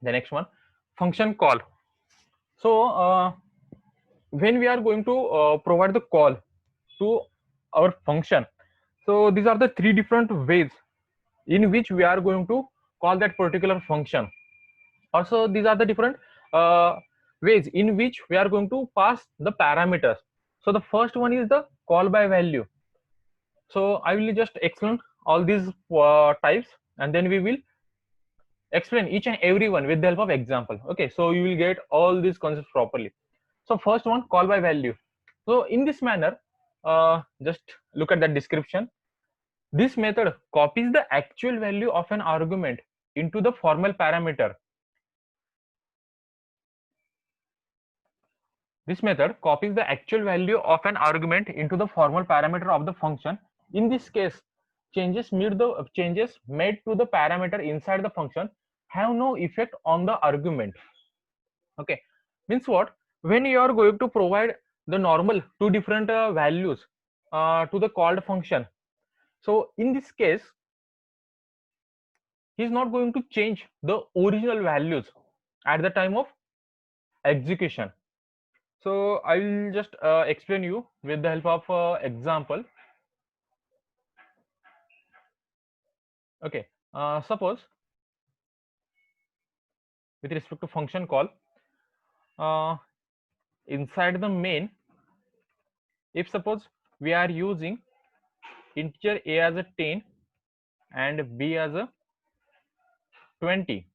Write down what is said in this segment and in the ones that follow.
The next one, function call. So when we are going to provide the call to our function, so these are the three different ways in which we are going to call that particular function. Also, these are the different uh, ways in which we are going to pass the parameters. So the first one is the call by value. So I will just explain all these types, and then we will explain each and every one with the help of example. Okay, so you will get all these concepts properly. So first one, call by value. So in this manner, just look at that description. This method copies the actual value of an argument into the formal parameter. This method copies the actual value of an argument into the formal parameter of the function. In this case, changes made to the parameter inside the function have no effect on the argument. Okay, means what? When you are going to provide the normal two different values to the called function, so in this case, he is not going to change the original values at the time of execution. So I will just explain you with the help of example. Okay, suppose with respect to function call, uh, inside the main, if suppose we are using integer a as a 10 and b as a 20.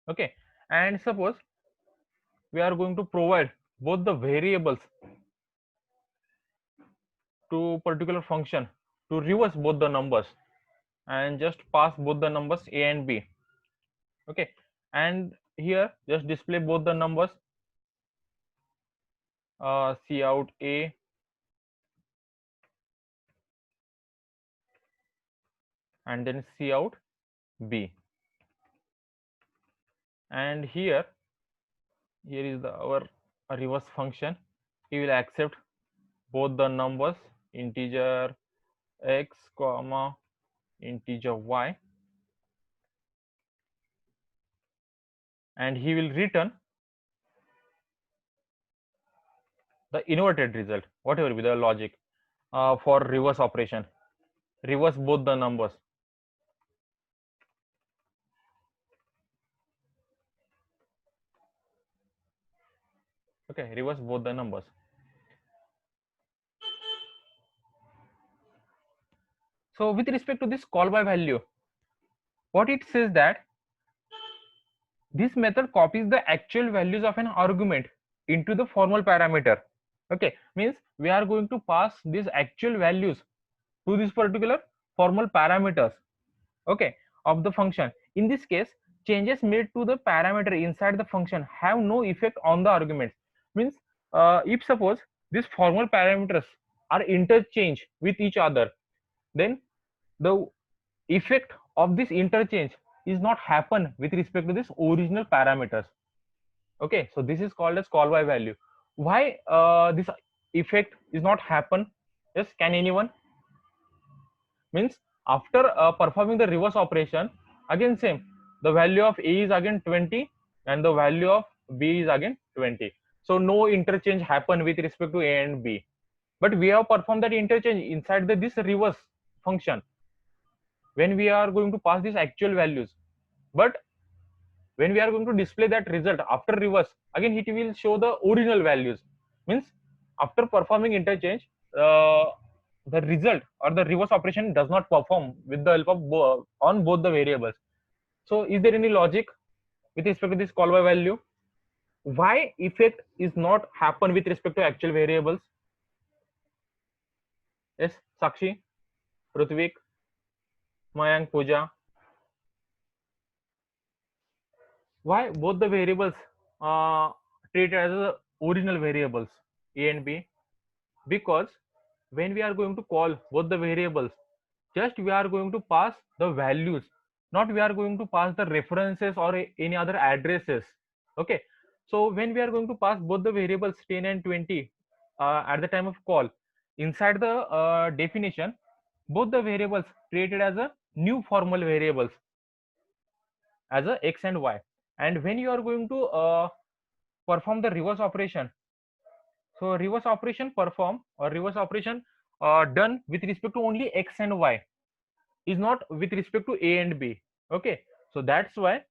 Okay, and suppose we are going to provide both the variables to particular function to reverse both the numbers and just pass both the numbers a and b. Okay, and here just display both the numbers, C out a and then C out b. And here is our reverse function. We will accept both the numbers, integer x comma integer y, and he will return the inverted result, whatever be the logic for reverse operation. Reverse both the numbers. Okay, reverse both the numbers. So with respect to this call by value, what it says that this method copies the actual values of an argument into the formal parameter. Okay, means we are going to pass these actual values to this particular formal parameters, okay, of the function. In this case, changes made to the parameter inside the function have no effect on the arguments. Means if suppose these formal parameters are interchanged with each other, then the effect of this interchange is not happen with respect to this original parameters. Okay, so this is called as call by value. Why this effect is not happen? Yes, can anyone? Means after performing the reverse operation, again same, the value of a is again 20 and the value of b is again 20. So no interchange happen with respect to a and b, but we have performed that interchange inside this reverse function when we are going to pass these actual values. But when we are going to display that result after reverse, again it will show the original values. Means after performing interchange, the result or the reverse operation does not perform with the help of on both the variables. So is there any logic with respect to this call by value? Why effect is not happen with respect to actual variables? Yes, Sakshi, Rutvik, Mayank, Pooja. Why both the variables treated as original variables a and b? Because when we are going to call both the variables, just we are going to pass the values, not we are going to pass the references or any other addresses. Okay, so when we are going to pass both the variables 10 and 20 at the time of call, inside the definition, both the variables created as a new formal variables as a x and y. And when you are going to perform the reverse operation, so reverse operation perform or reverse operation done with respect to only x and y, is not with respect to a and b. Okay, so that's why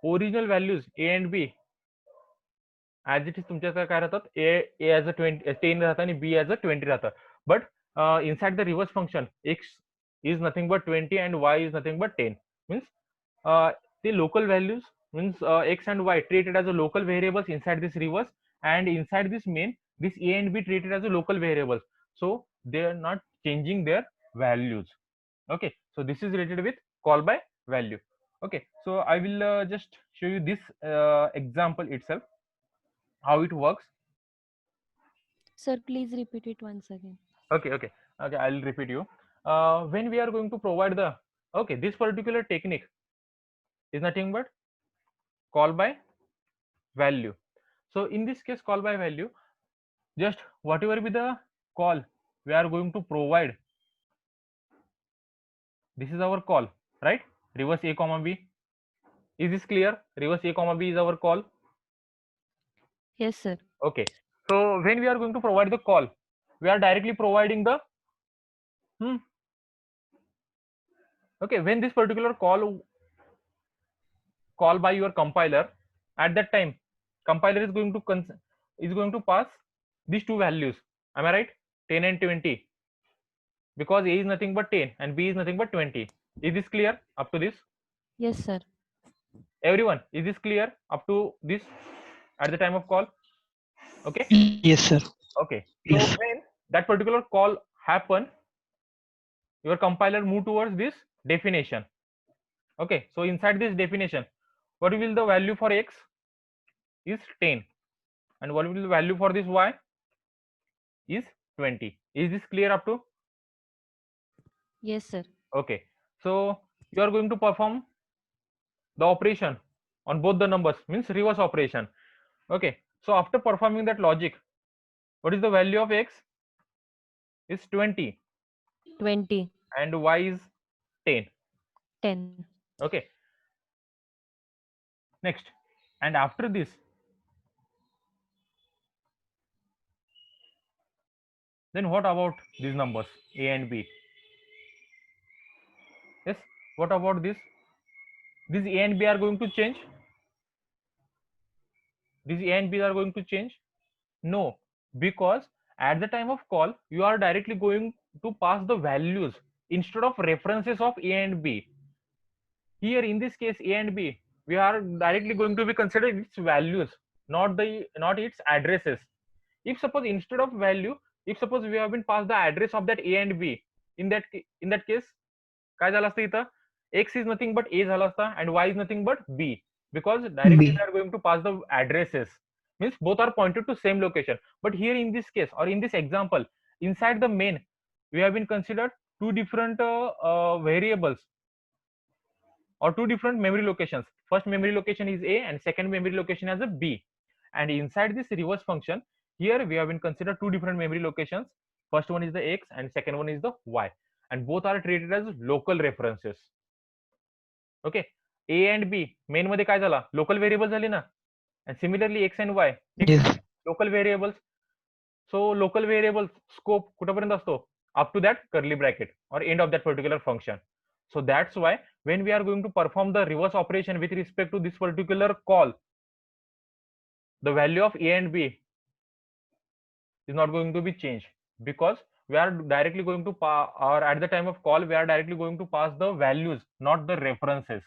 original values a and b as it is तुमच्या काय राहतात, ए as a 10 राहतं आणि be as a 20 राहतं. But inside the reverse function x is nothing but 20 and Y is nothing but 10. Means the local values means x and y treated as a local variables inside this reverse, and inside this main this a and b treated as a local variables, so they are not changing their values. Okay, so this is related with call by value. Okay, so I will just show you this example itself, how it works. Sir, please repeat it once again. Okay, I'll repeat you. When we are going to provide the, okay, this particular technique is nothing but call by value. So in this case, call by value, just whatever be the call we are going to provide, this is our call, right? Reverse a comma b. Is this clear? Reverse a comma b is our call. Yes, sir. Okay, so when we are going to provide the call, we are directly providing the okay, when this particular call by your compiler, at that time compiler is going to pass these two values. Am I right? 10 and 20, because a is nothing but 10 and b is nothing but 20. Is this clear up to this? Yes, sir. Everyone, is this clear up to this at the time of call? Okay. Yes, sir. Okay, Yes. so when that particular call happen, your compiler move towards this definition. Okay, so inside this definition, what will the value for x is 10, and what will the value for this y is 20. Is this clear up to? Yes, sir. Okay, so you are going to perform the operation on both the numbers, means reverse operation. Okay, so after performing that logic, what is the value of x is 20 20. and y is 10. 10. Okay, next, and after this, then what about these numbers a and b? Yes, what about this? These a and b are going to change. These a and b are going to change? No, because at the time of call you are directly going to pass the values instead of references of a and b. Here in this case a and b, we are directly going to be considering its values, not its addresses. If suppose instead of value, if suppose we have been passed the address of that a and b, in that case काय झालं असतं इथं, x is nothing but a झाला असता and y is nothing but b, because directly B. we are going to pass the addresses, means both are pointed to same location. But here in this case or in this example, inside the main we have been considered two different variables or two different memory locations. First memory location is a and second memory location as a b, and inside this reverse function, here we have been considered two different memory locations. First one is the x and second one is the y, and both are treated as local references. Okay, a and b main मध्ये काय झाला, local variable झाली ना, and similarly x and y Yes. Local variables. So local variable scope कुठपर्यंत असतो, up to that curly bracket or end of that particular function. So that's why when we are going to perform the reverse operation with respect to this particular call, the value of a and b is not going to be changed, because we are directly going to or at the time of call we are directly going to pass the values, not the references.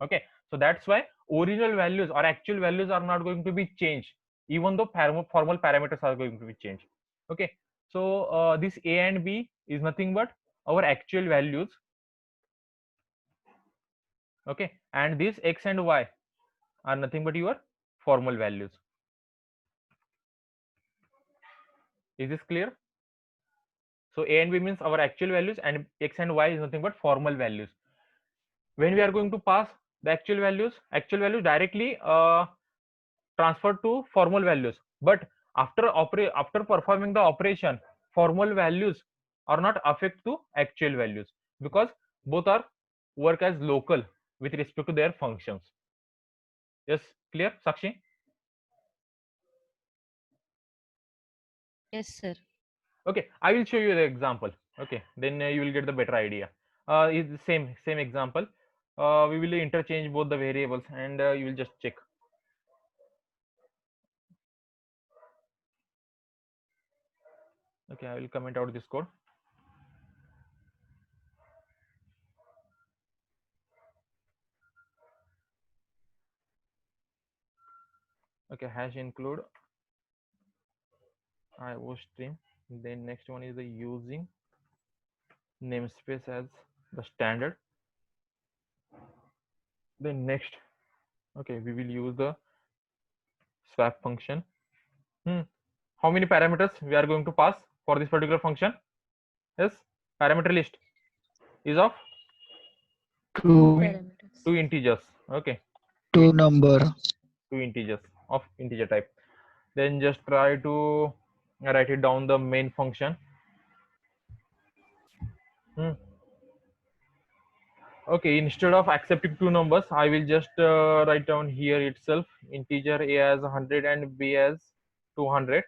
Okay, so that's why original values or actual values are not going to be changed, even though formal parameters are going to be changed. Okay, so this a and b is nothing but our actual values. Okay, and this x and y are nothing but your formal values. Is this clear? So a and b means our actual values and x and y is nothing but formal values. When we are going to pass the actual values directly transferred to formal values, but after performing the operation, formal values are not affect to actual values, because both are work as local with respect to their functions. Yes, clear, Sakshi? Yes, sir. Okay, I will show you the example. Okay, then you will get the better idea. It's the same example. We will interchange both the variables, and you will just check. Okay, I will comment out this code. Okay, hash include IO stream. Then next one is the using namespace as the standard. Then next, okay, we will use the swap function. How many parameters we are going to pass for this particular function? Yes, parameter list is of Two Two, parameters. two integers. Okay, two number. two integers of integer type. Then just try to write it down the main function. Okay, instead of accepting two numbers, I will just write down here itself integer a as 100 and b as 200.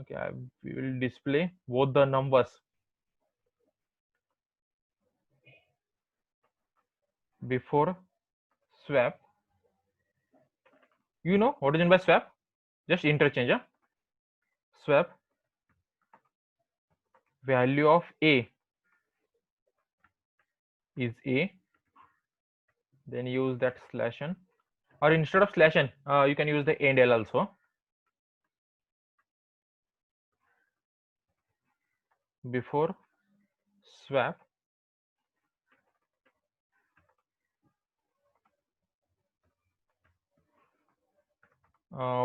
Okay, we will display both the numbers before swap. You know what is meant by swap? Just interchange. Swap value of a is a, then use that slash n, or instead of slash n, you can use the end l also. Before swap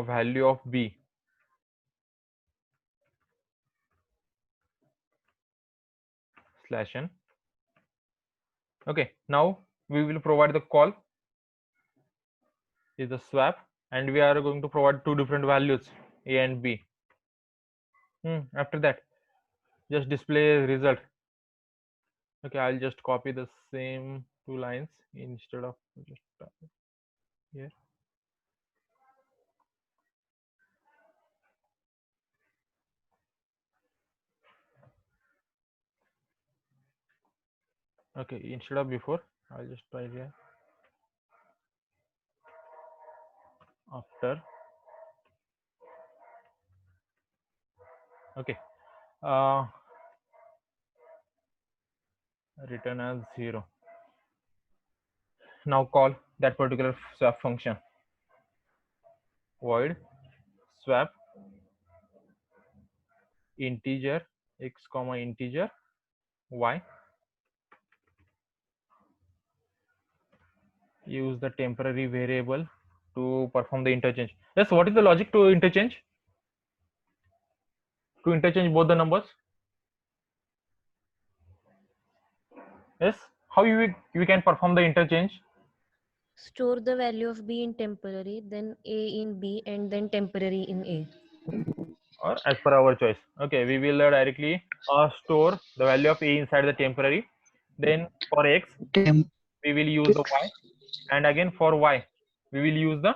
value of b slash n. Okay, now we will provide the call is the swap, and we are going to provide two different values a and b. After that, just display result. Okay, I'll just copy the same two lines instead of just here. Okay, instead of before, I'll just try here. After. Okay. Return as 0. Now call that particular swap function. Void swap integer x comma integer y. Use the temporary variable to perform the interchange. Yes, what is the logic to interchange? To interchange both the numbers? Yes, how you can perform the interchange? Store the value of b in temporary, then a in b, and then temporary in a. Or as per our choice. Okay, we will directly store the value of a inside the temporary. Then for x, Temp we will use the y, and again for y, we will use the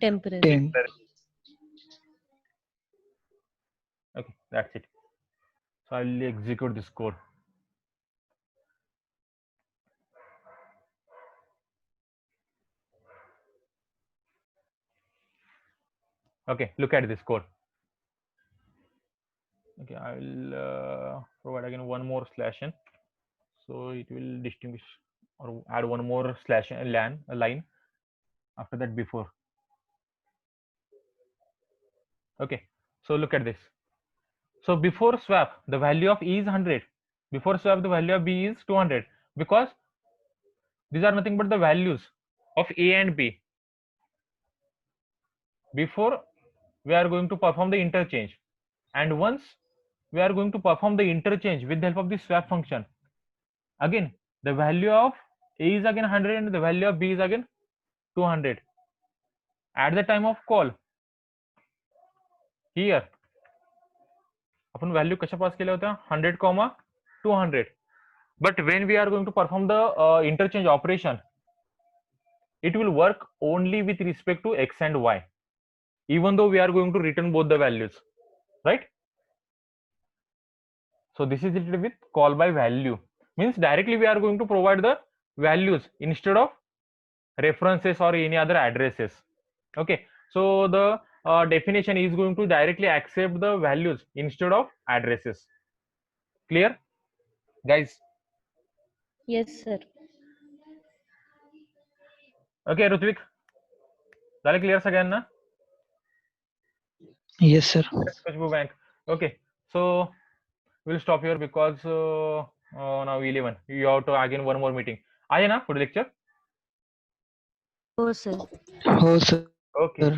Temporary. temp. Okay, that's it. So I'll execute this code. Okay, look at this code. Okay, I will provide again one more slash n, so it will distinguish or add one more slash n line after that before. Okay, so look at this. So before swap, the value of e is 100. Before swap, the value of b is 200, because these are nothing but the values of a and b. Before we are going to perform the interchange, and once we are going to perform the interchange with the help of the swap function, again the value of a is again 100 and the value of b is again 200. At the time of call, here आपण value कशा पास केल्या होत्या 100, 200. But when we are going to perform the interchange operation, it will work only with respect to x and y, even though we are going to return both the values, right? So this is related with call by value, means directly we are going to provide the values instead of references or any other addresses. Okay, so the definition is going to directly accept the values instead of addresses. Clear, guys? Yes, sir. Okay, Rutvik, झालं clear सगळ्यांना? Yes, sir. Khushbu Bank. Okay, so we'll stop here because now 11. You have to again one more meeting. आहे ना पुढे lecture? Oh, sir. हो sir. Okay.